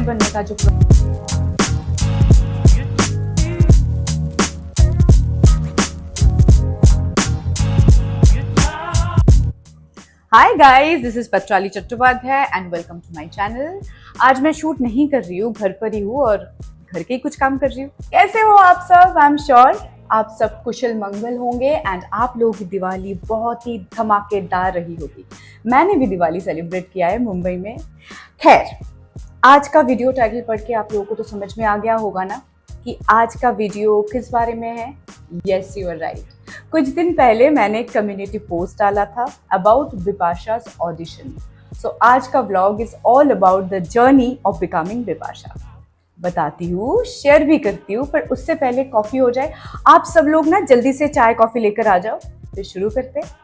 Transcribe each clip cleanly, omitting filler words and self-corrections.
बनने का जो hi guys, this is Patrali Chattopadhyay and welcome to my channel. आज मैं शूट नहीं कर रही हूँ, घर पर ही हूँ और घर के ही कुछ काम कर रही हूँ। कैसे हो आप सब? आई एम श्योर आप सब कुशल मंगल होंगे एंड आप लोगों की दिवाली बहुत ही धमाकेदार रही होगी। मैंने भी दिवाली सेलिब्रेट किया है मुंबई में। खैर, आज का वीडियो टाइटल पढ़ के आप लोगों को तो समझ में आ गया होगा ना कि आज का वीडियो किस बारे में है। Yes, you are right. कुछ दिन पहले मैंने एक कम्युनिटी पोस्ट डाला था अबाउट बिपाशा's ऑडिशन। सो आज का vlog is all about the journey of becoming Bipasha. बताती हूँ, शेयर भी करती हूँ, पर उससे पहले कॉफी हो जाए। आप सब लोग ना जल्दी से चाय कॉफी लेकर आ जाओ, फिर शुरू करते हैं।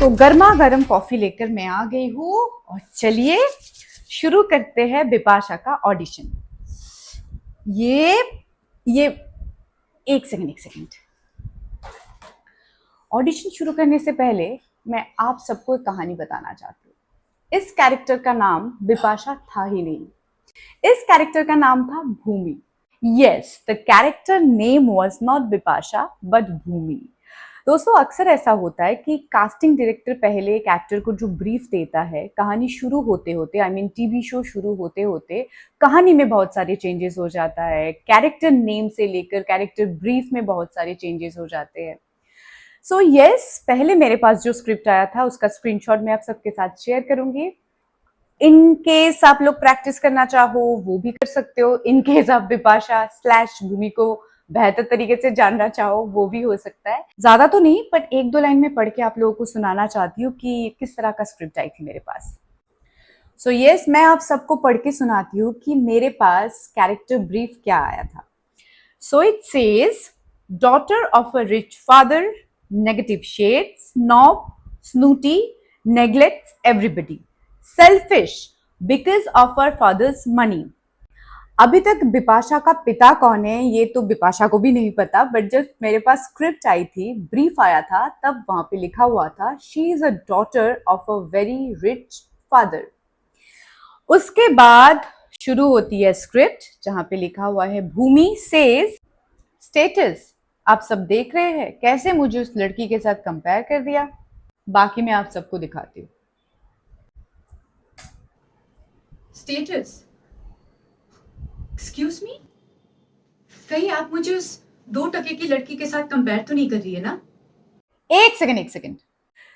तो गर्मा गर्म कॉफी लेकर मैं आ गई हूँ और चलिए शुरू करते हैं बिपाशा का ऑडिशन। ये एक सेकंड। ऑडिशन शुरू करने से पहले मैं आप सबको एक कहानी बताना चाहती हूँ। इस कैरेक्टर का नाम बिपाशा था ही नहीं। इस कैरेक्टर का नाम था Bhumi. Yes, the character name was not Bipasha but Bhumi. दोस्तों, अक्सर ऐसा होता है कि कास्टिंग डायरेक्टर पहले एक एक्टर को जो ब्रीफ देता है, कहानी शुरू होते होते टीवी शो शुरू होते होते कहानी में बहुत सारे चेंजेस हो जाता है। कैरेक्टर नेम से लेकर कैरेक्टर ब्रीफ में बहुत सारे चेंजेस हो जाते हैं। सो यस, पहले मेरे पास जो स्क्रिप्ट आया था उसका स्क्रीनशॉट मैं आप सबके साथ शेयर करूंगी। इन केस आप लोग प्रैक्टिस करना चाहो वो भी कर सकते हो। इन केस आप बिपाशा / भूमि को बेहतर तरीके से जानना चाहो वो भी हो सकता है। ज्यादा तो नहीं, बट एक दो लाइन में पढ़ के आप लोगों को सुनाना चाहती हूँ कि किस तरह का स्क्रिप्ट आई थी मेरे पास। सो यस, मैं आप सबको पढ़ के सुनाती हूँ कि मेरे पास कैरेक्टर ब्रीफ क्या आया था। So it says, daughter of a rich father, negative shades, snob, snooty, neglects everybody, selfish because of her father's money. अभी तक बिपाशा का पिता कौन है ये तो बिपाशा को भी नहीं पता, बट जब मेरे पास स्क्रिप्ट आई थी, ब्रीफ आया था, तब वहां पे लिखा हुआ था she is a daughter of a very rich father. उसके बाद शुरू होती है स्क्रिप्ट जहां पे लिखा हुआ है भूमि सेज स्टेटस। आप सब देख रहे हैं कैसे मुझे उस लड़की के साथ कंपेयर कर दिया। बाकी मैं आप सबको दिखाती हूँ। स्टेटस? एक्सक्यूज मी, कहीं आप मुझे उस 2 टके की लड़की के साथ कंपेयर तो नहीं कर रही है ना? एक second.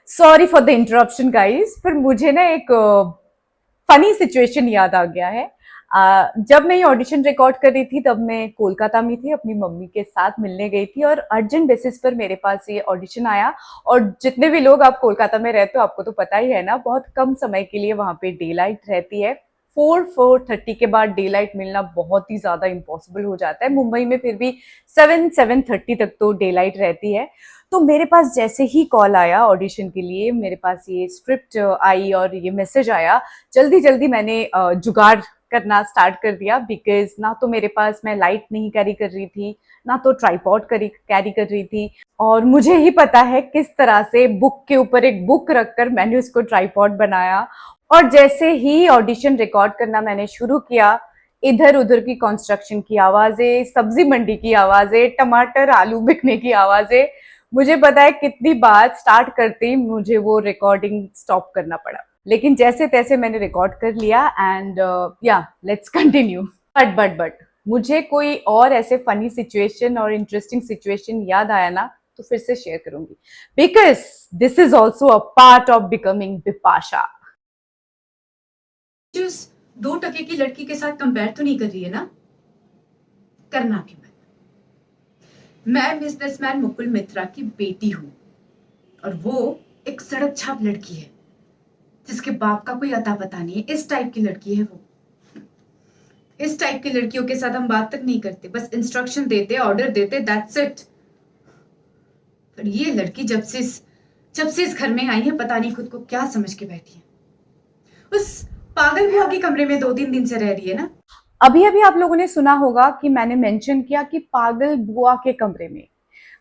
Sorry for the interruption guys, पर मुझे ना एक फनी सिचुएशन याद आ गया है। जब मैं ये ऑडिशन रिकॉर्ड कर रही थी तब मैं कोलकाता में थी, अपनी मम्मी के साथ मिलने गई थी और अर्जेंट बेसिस पर मेरे पास ये ऑडिशन आया। और जितने भी लोग आप कोलकाता में रहते हो आपको तो पता ही है ना, बहुत कम समय के लिए वहां पे डे लाइट रहती है। 4:30 के बाद डे लाइट मिलना बहुत ही ज्यादा इम्पॉसिबल हो जाता है। मुंबई में फिर भी 7:30 तक तो डे लाइट रहती है। तो मेरे पास जैसे ही कॉल आया ऑडिशन के लिए, मेरे पास ये स्क्रिप्ट आई और ये मैसेज आया, जल्दी जल्दी मैंने जुगाड़ करना स्टार्ट कर दिया। बिकॉज ना तो मेरे पास मैं लाइट नहीं कैरी कर रही थी, ना तो ट्राइपॉड कैरी कर रही थी, और मुझे ही पता है किस तरह से बुक के ऊपर एक बुक रखकर मैंने उसको ट्राइपॉड बनाया। और जैसे ही ऑडिशन रिकॉर्ड करना मैंने शुरू किया, इधर उधर की कंस्ट्रक्शन की आवाजें, सब्जी मंडी की आवाजें, टमाटर आलू बिकने की आवाजें, मुझे पता है कितनी बार स्टार्ट करते ही मुझे वो रिकॉर्डिंग स्टॉप करना पड़ा, लेकिन जैसे तैसे मैंने रिकॉर्ड कर लिया एंड या लेट्स कंटिन्यू। बट मुझे कोई और ऐसे फनी सिचुएशन और इंटरेस्टिंग सिचुएशन याद आया ना तो फिर से शेयर करूंगी, because this is also a part of becoming Bipasha. मुझे उस 2 टके की लड़की के साथ कंपेयर तो नहीं कर रही है ना? करना भी मत। मैं बिजनेसमैन मुकुल मित्रा की बेटी हूँ और वो एक सड़क छाप लड़की है जिसके बाप का कोई अता पता नहीं है। इस टाइप की लड़की है वो। इस टाइप की लड़कियों के साथ हम बात तक नहीं करते, बस इंस्ट्रक्शन देते, ऑर्डर देते, दैट्स इट। पर ये लड़की जब से इस घर में आई है, पता नहीं खुद को क्या समझ के बैठी है। उस पागल बुआ के कमरे में 2-3 दिन से रह रही है ना। अभी अभी आप लोगों ने सुना होगा कि मैंने मेंशन किया कि पागल बुआ के कमरे में,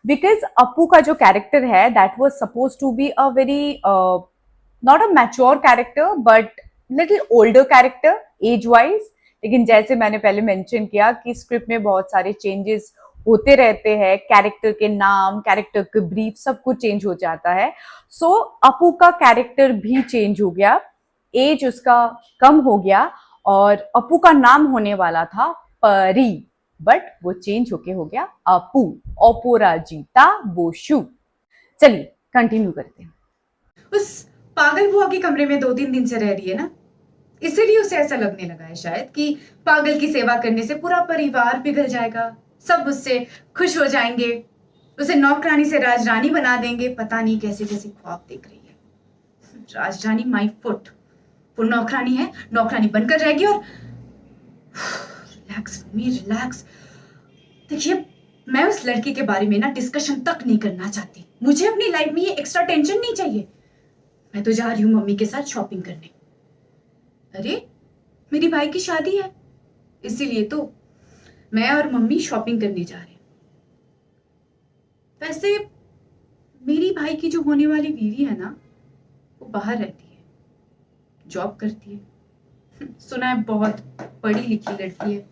बिकॉज अपू का जो कैरेक्टर है that was suppose to be a very not a mature character but little older character age wise. लेकिन जैसे मैंने पहले मेंशन किया कि स्क्रिप्ट में बहुत सारे चेंजेस होते रहते हैं, कैरेक्टर के नाम, कैरेक्टर के ब्रीफ, सब कुछ चेंज हो जाता है। सो अपू का कैरेक्टर भी चेंज हो गया, एज उसका कम हो गया और अपू का नाम होने वाला था परी, बट वो चेंज होके हो गया अपू, अपराजिता बोशु। चलिए कंटिन्यू करते हैं। उस पागल बुआ के कमरे में 2-3 दिन से रह रही है ना, इसीलिए उसे ऐसा लगने लगा है शायद कि पागल की सेवा करने से पूरा परिवार पिघल जाएगा, सब उससे खुश हो जाएंगे, उसे नौकरानी से राजरानी बना देंगे। पता नहीं कैसे कैसे ख्वाब देख रही है। राजरानी माई फुट, वो नौकरानी है, नौकरानी बनकर रहेगी। और रिलैक्स मम्मी, रिलैक्स। देखिए, मैं उस लड़की के बारे में ना डिस्कशन तक नहीं करना चाहती। मुझे अपनी लाइफ में ये एक्स्ट्रा टेंशन नहीं चाहिए। मैं तो जा रही हूँ मम्मी के साथ शॉपिंग करने। अरे, मेरी भाई की शादी है, इसीलिए तो मैं और मम्मी शॉपिंग करने जा रहे हैं। वैसे मेरी भाई की जो होने वाली बीवी है ना, वो बाहर रहती है, जॉब करती है। सुना है बहुत पढ़ी लिखी लड़की है।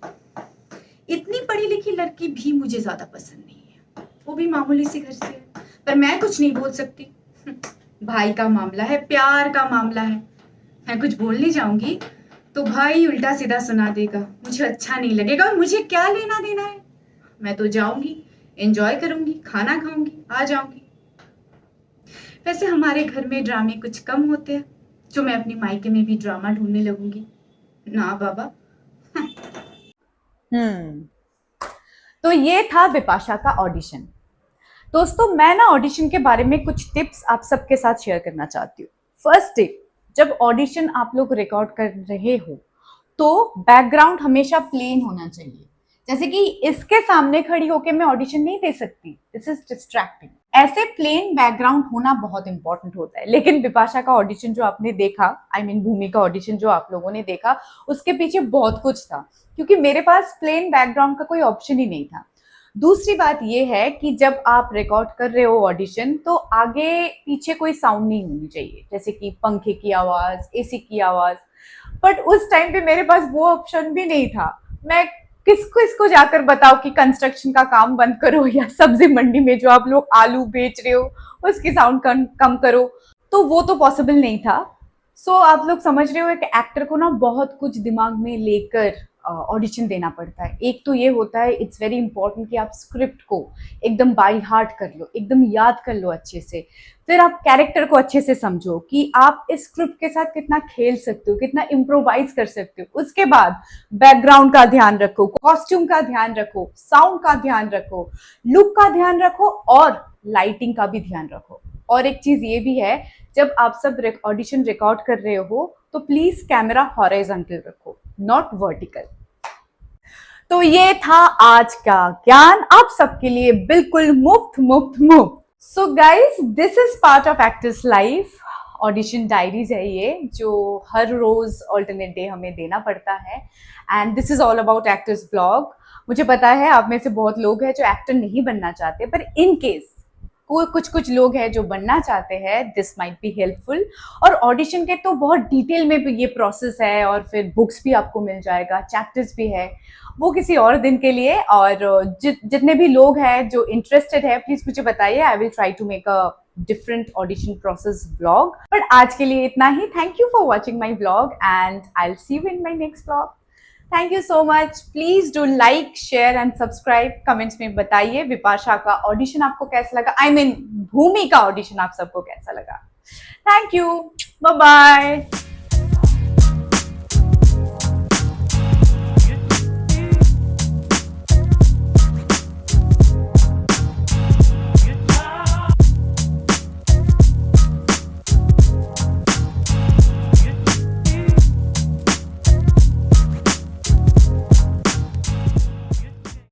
इतनी पढ़ी लिखी लड़की भी मुझे ज्यादा पसंद नहीं है, वो भी मामूली सी घर से है। पर मैं कुछ नहीं बोल सकती। भाई का मामला है, प्यार का मामला है। मैं कुछ बोलने जाऊंगी तो भाई उल्टा सीधा सुना देगा, मुझे अच्छा नहीं लगेगा। और मुझे क्या लेना देना है, मैं तो जाऊंगी, एंजॉय करूंगी, खाना खाऊंगी, आ जाऊंगी। वैसे हमारे घर में ड्रामे कुछ कम होते हैं, जो मैं अपनी मायके में भी ड्रामा ढूंढने लगूंगी ना बाबा। तो ये था बिपाशा का ऑडिशन। दोस्तों मैं ना ऑडिशन के बारे में कुछ टिप्स आप सबके साथ शेयर करना चाहती हूँ। फर्स्ट टिप, जब ऑडिशन आप लोग रिकॉर्ड कर रहे हो तो बैकग्राउंड हमेशा प्लेन होना चाहिए। जैसे कि इसके सामने खड़ी होकर मैं ऑडिशन नहीं दे सकती, दिस इज डिस्ट्रैक्टिंग। ऐसे प्लेन बैकग्राउंड होना बहुत इंपॉर्टेंट होता है। लेकिन बिपाशा का ऑडिशन जो आपने देखा, आई मीन भूमि का ऑडिशन जो आप लोगों ने देखा, उसके पीछे बहुत कुछ था, क्योंकि मेरे पास प्लेन बैकग्राउंड का कोई ऑप्शन ही नहीं था। दूसरी बात यह है कि जब आप रिकॉर्ड कर रहे हो ऑडिशन, तो आगे पीछे कोई साउंड नहीं होनी चाहिए, जैसे कि पंखे की आवाज, एसी की आवाज। बट उस टाइम पे मेरे पास वो ऑप्शन भी नहीं था। मैं किसको इसको जाकर बताओ कि कंस्ट्रक्शन का काम बंद करो या सब्जी मंडी में जो आप लोग आलू बेच रहे हो उसकी साउंड कम करो, तो वो तो पॉसिबल नहीं था। सो आप लोग समझ रहे हो कि एक्टर को ना बहुत कुछ दिमाग में लेकर ऑडिशन देना पड़ता है। एक तो ये होता है, इट्स वेरी इंपॉर्टेंट कि आप स्क्रिप्ट को एकदम बाई हार्ट कर लो, एकदम याद कर लो अच्छे से। फिर आप कैरेक्टर को अच्छे से समझो कि आप इस स्क्रिप्ट के साथ कितना खेल सकते हो, कितना इम्प्रोवाइज कर सकते हो। उसके बाद बैकग्राउंड का ध्यान रखो, कॉस्ट्यूम का ध्यान रखो, साउंड का ध्यान रखो, लुक का ध्यान रखो और लाइटिंग का भी ध्यान रखो। और एक चीज ये भी है, जब आप सब ऑडिशन रिकॉर्ड कर रहे हो तो प्लीज कैमरा हॉरिजॉन्टल रखो, नॉट वर्टिकल। तो ये था आज का ज्ञान आप सबके लिए, बिल्कुल मुफ्त मुफ्त मुफ्त। So guys, this is part of actors life. Audition diaries है ये, जो हर रोज ऑल्टरनेट डे हमें देना पड़ता है। And this is all about actors blog. मुझे पता है आप में से बहुत लोग हैं जो एक्टर नहीं बनना चाहते, पर इन केस कुछ लोग हैं जो बनना चाहते हैं, दिस माइट बी हेल्पफुल। और ऑडिशन के तो बहुत डिटेल में भी ये प्रोसेस है, और फिर बुक्स भी आपको मिल जाएगा, चैप्टर्स भी है, वो किसी और दिन के लिए। और जितने भी लोग हैं जो इंटरेस्टेड है, प्लीज मुझे बताइए, I will try to make a different audition process blog. But आज के लिए इतना ही। Thank you for watching my blog and I will see you in my next blog. Thank you so much. Please do like, share and subscribe. Comments में बताइए बिपाशा का audition आपको कैसा लगा, आई मीन भूमि का ऑडिशन आप सबको कैसा लगा। Thank you, bye bye.